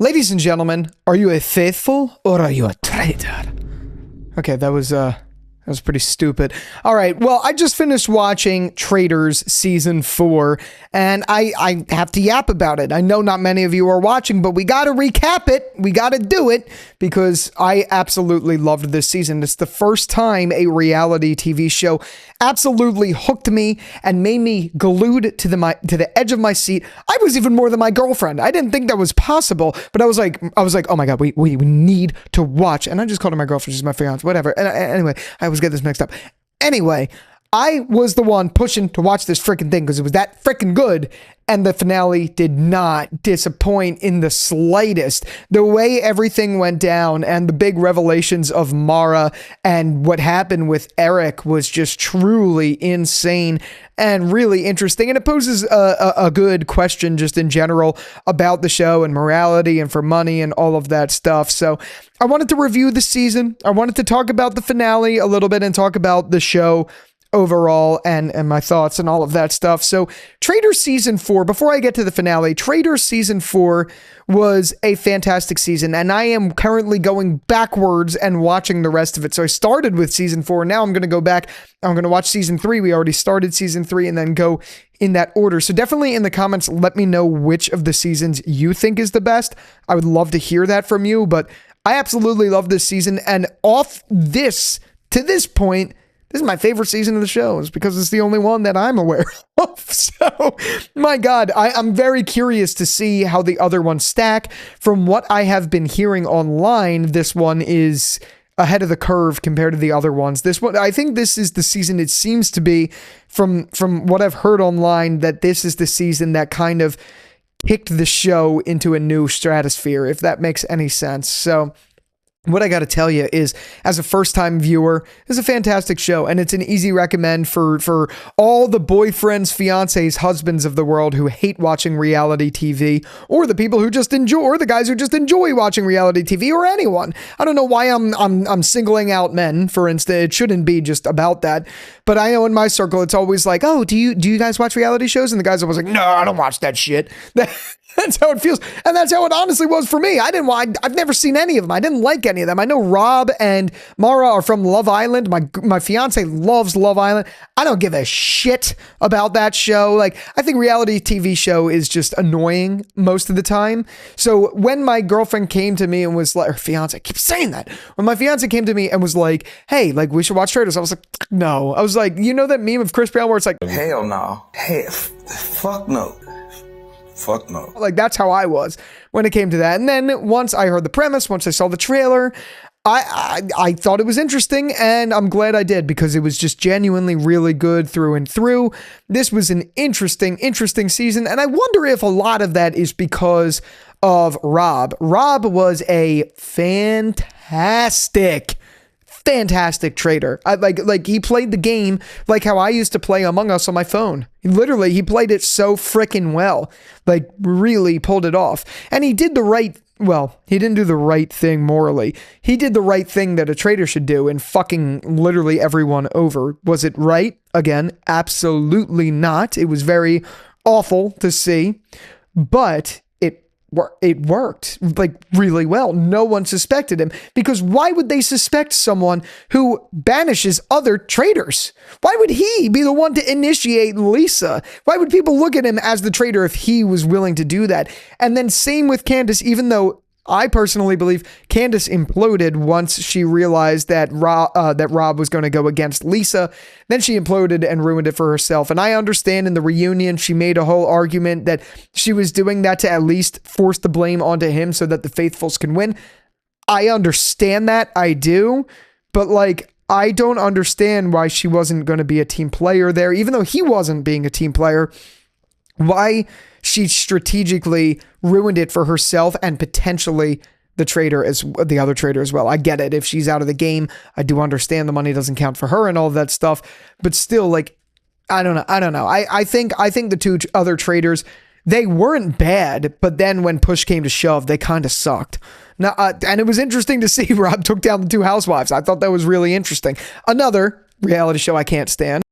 Ladies and gentlemen, are you a faithful or are you a traitor? Okay, that was pretty stupid. All right, well, I just finished watching Traitors Season 4, and I have to yap about it. I know not many of you are watching, but we got to recap it. We got to do it because I absolutely loved this season. It's the first time a reality TV show absolutely hooked me and made me glued to the edge of my seat. I was even more than my girlfriend. I didn't think that was possible, but I was like, oh my God, we need to watch. And I just called her my girlfriend. She's my fiance, whatever. And anyway, I always get this mixed up. Anyway, I was the one pushing to watch this freaking thing because it was that freaking good. And the finale did not disappoint in the slightest. The way everything went down and the big revelations of Mara and what happened with Eric was just truly insane and really interesting. And it poses a good question just in general about the show and morality and for money and all of that stuff. So I wanted to review the season. I wanted to talk about the finale a little bit and talk about the show overall and my thoughts and all of that stuff. So Traitors Season 4, before I get to the finale, Traitors Season 4 was a fantastic season, and I am currently going backwards and watching the rest of it. So I started with Season 4, now I'm going to go back. I'm going to watch Season 3. We already started Season 3 and then go in that order. So definitely in the comments, let me know which of the seasons you think is the best. I would love to hear that from you, but I absolutely love this season, and off this, to this point, this is my favorite season of the show. It's because it's the only one that I'm aware of. So, my God, I'm very curious to see how the other ones stack. From what I have been hearing online, this one is ahead of the curve compared to the other ones. This one, I think this is the season it seems to be, from what I've heard online, that this is the season that kind of kicked the show into a new stratosphere, if that makes any sense. So, what I got to tell you is, as a first-time viewer, it's a fantastic show, and it's an easy recommend for all the boyfriends, fiancés, husbands of the world who hate watching reality TV, or the people who just enjoy, or the guys who just enjoy watching reality TV, or anyone. I don't know why I'm singling out men, for instance. It shouldn't be just about that, but I know in my circle it's always like, oh, do you guys watch reality shows? And the guys are always like, no, I don't watch that shit. That's how it feels. And that's how it honestly was for me. I've never seen any of them. I didn't like any of them. I know Rob and Mara are from Love Island. My fiance loves Love Island. I don't give a shit about that show. Like, I think reality TV show is just annoying most of the time. So when my girlfriend came to me and was like, or fiance, I keep saying that. When my fiance came to me and was like, hey, like, we should watch Traitors. I was like, no. I was like, you know that meme of Chris Brown where it's like, hell no. Hey, fuck no. Fuck no. Like, that's how I was when it came to that. And then once I heard the premise, once I saw the trailer, I thought it was interesting, and I'm glad I did, because it was just genuinely really good through and through. This was an interesting season, and I wonder if a lot of that is because of Rob. Rob was a fantastic traitor. Like he played the game like how I used to play Among Us on my phone. He played it so freaking well. Like, really pulled it off. And he did he didn't do the right thing morally. He did the right thing that a traitor should do and fucking literally everyone over. Was it right? Again, absolutely not. It was very awful to see, but it worked like really well. No one suspected him, because why would they suspect someone who banishes other traitors? Why would he be the one to initiate Lisa? Why would people look at him as the traitor if he was willing to do that? And then same with Candace, even though I personally believe Candace imploded once she realized that Rob was going to go against Lisa. Then she imploded and ruined it for herself. And I understand in the reunion, she made a whole argument that she was doing that to at least force the blame onto him so that the faithfuls can win. I understand that. I do. But like, I don't understand why she wasn't going to be a team player there, even though he wasn't being a team player. Why she strategically ruined it for herself and potentially the other traitor as well. I get it. If she's out of the game, I do understand the money doesn't count for her and all of that stuff. But still, like, I don't know. I think the two other traitors, they weren't bad, but then when push came to shove, they kind of sucked. Now, and it was interesting to see Rob took down the two housewives. I thought that was really interesting. Another reality show I can't stand.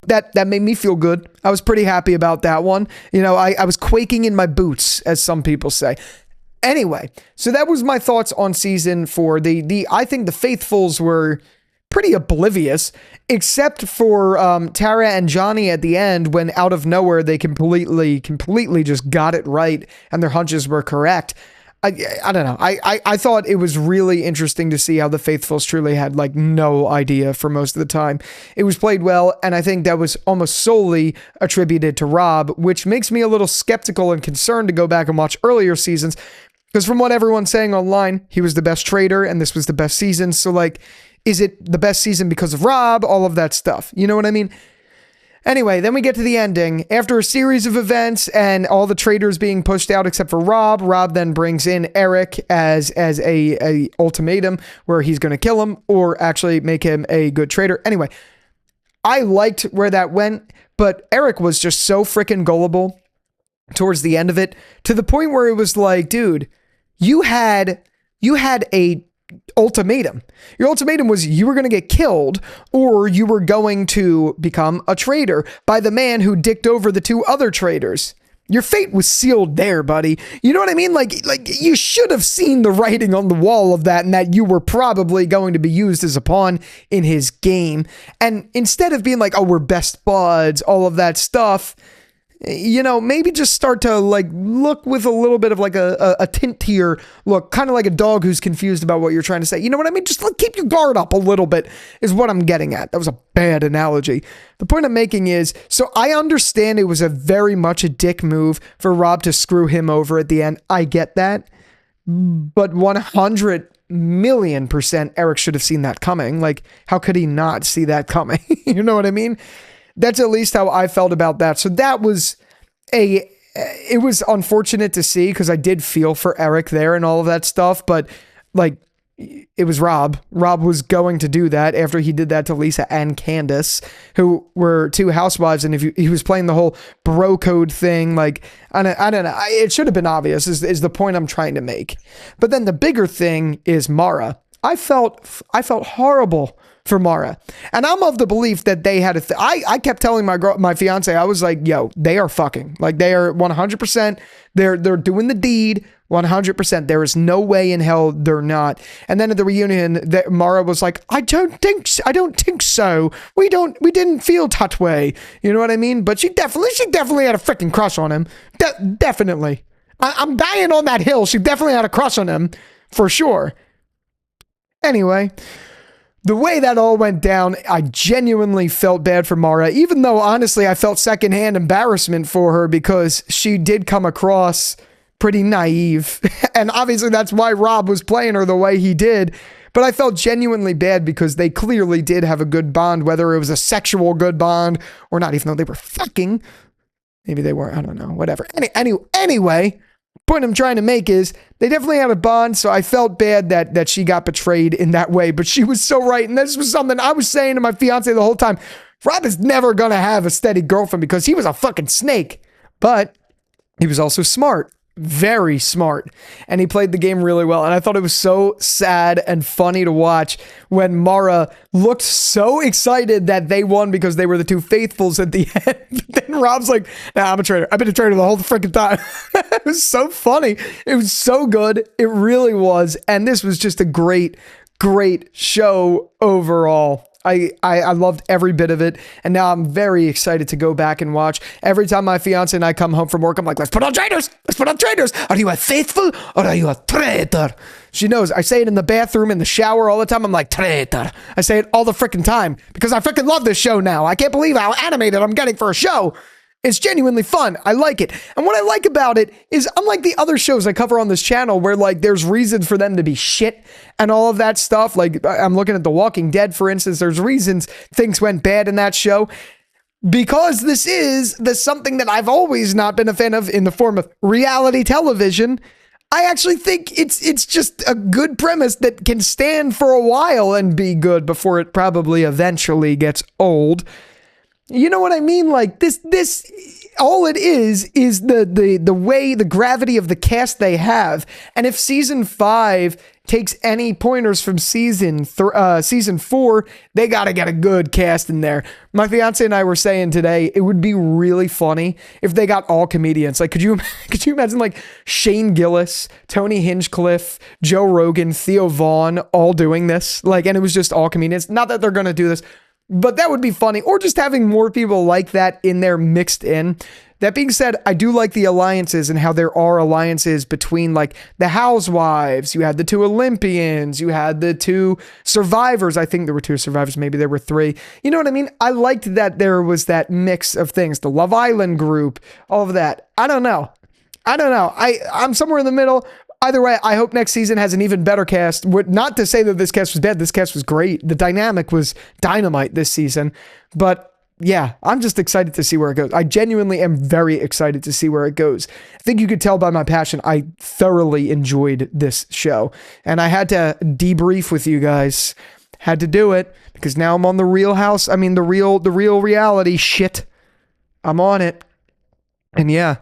That made me feel good. I was pretty happy about that one. You know, I was quaking in my boots, as some people say. Anyway, so that was my thoughts on season 4. I think the faithfuls were pretty oblivious, except for Tara and Johnny at the end, when out of nowhere they completely just got it right and their hunches were correct. I don't know. I thought it was really interesting to see how the faithfuls truly had like no idea for most of the time. It was played well, and I think that was almost solely attributed to Rob, which makes me a little skeptical and concerned to go back and watch earlier seasons, because from what everyone's saying online, he was the best traitor and this was the best season. So like, is it the best season because of Rob? All of that stuff. You know what I mean? Anyway, then we get to the ending. After a series of events and all the traitors being pushed out except for Rob, Rob then brings in Eric as a ultimatum where he's going to kill him or actually make him a good traitor. Anyway, I liked where that went, but Eric was just so freaking gullible towards the end of it, to the point where it was like, dude, you had a ultimatum. Your ultimatum was you were going to get killed or you were going to become a traitor by the man who dicked over the 2 other traitors. Your fate was sealed there, buddy. You know what I mean? Like you should have seen the writing on the wall of that, and that you were probably going to be used as a pawn in his game. And instead of being like, oh, we're best buds, all of that stuff, you know, maybe just start to like look with a little bit of like a tint to your look, kind of like a dog who's confused about what you're trying to say. You know what I mean? Just like keep your guard up a little bit is what I'm getting at. That was a bad analogy. The point I'm making is, so I understand it was a very much a dick move for Rob to screw him over at the end. I get that. But 100,000,000% Eric should have seen that coming. Like, how could he not see that coming? You know what I mean? That's at least how I felt about that. So that was it was unfortunate to see, because I did feel for Eric there and all of that stuff, but like, it was Rob. Rob was going to do that after he did that to Lisa and Candace, who were 2 housewives, and if he was playing the whole bro code thing, like, I don't know. It should have been obvious is the point I'm trying to make. But then the bigger thing is Mara. I felt horrible for Mara. And I'm of the belief that they had I kept telling my fiance, I was like, yo, they are fucking. Like, they are 100%. They're doing the deed 100%. There is no way in hell they're not. And then at the reunion, Mara was like, I don't think so. We didn't feel that way. You know what I mean? But she definitely had a freaking crush on him. Definitely. I'm dying on that hill. She definitely had a crush on him for sure. Anyway, the way that all went down, I genuinely felt bad for Mara, even though honestly I felt secondhand embarrassment for her, because she did come across pretty naive. And obviously that's why Rob was playing her the way he did. But I felt genuinely bad because they clearly did have a good bond, whether it was a sexual good bond or not, even though they were fucking. Maybe they were, I don't know, whatever. Anyway, point I'm trying to make is they definitely had a bond, so I felt bad that she got betrayed in that way, but she was so right. And this was something I was saying to my fiance the whole time. Rob is never going to have a steady girlfriend because he was a fucking snake, but he was also smart. Very smart, and he played the game really well. And I thought it was so sad and funny to watch when Mara looked so excited that they won because they were the 2 faithfuls at the end. Then Rob's like, nah, I'm a traitor. I've been a traitor the whole freaking time. It was so funny. It was so good. It really was. And this was just a great show overall. I loved every bit of it, and now I'm very excited to go back and watch. Every time my fiance and I come home from work, I'm like, let's put on Traitors! Let's put on Traitors! Are you a faithful or are you a traitor? She knows. I say it in the bathroom, in the shower all the time. I'm like, traitor. I say it all the freaking time because I freaking love this show now. I can't believe how animated I'm getting for a show. It's genuinely fun. I like it. And what I like about it is, unlike the other shows I cover on this channel where like there's reasons for them to be shit and all of that stuff. Like I'm looking at The Walking Dead, for instance, there's reasons things went bad in that show. Because this is something that I've always not been a fan of in the form of reality television, I actually think it's just a good premise that can stand for a while and be good before it probably eventually gets old. You know what I mean? Like this all it is the way, the gravity of the cast they have. And if season 5 takes any pointers from season 4, they got to get a good cast in there. My fiance and I were saying today, it would be really funny if they got all comedians. Like, could you imagine like Shane Gillis, Tony Hinchcliffe, Joe Rogan, Theo Vaughn all doing this? Like, and it was just all comedians. Not that they're going to do this, but that would be funny. Or just having more people like that in there mixed in. That being said, I do like the alliances and how there are alliances between like the Housewives. You had the 2 Olympians. You had the 2 survivors. I think there were 2 survivors. Maybe there were 3. You know what I mean? I liked that there was that mix of things. The Love Island group, all of that. I don't know. I'm somewhere in the middle. Either way, I hope next season has an even better cast. Not to say that this cast was bad. This cast was great. The dynamic was dynamite this season. But yeah, I'm just excited to see where it goes. I genuinely am very excited to see where it goes. I think you could tell by my passion, I thoroughly enjoyed this show. And I had to debrief with you guys. Had to do it because now I'm on the real house. I mean, the real reality shit. I'm on it. And yeah.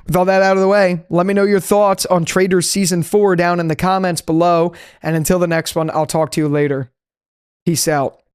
With all that out of the way, let me know your thoughts on Traitors Season 4 down in the comments below. And until the next one, I'll talk to you later. Peace out.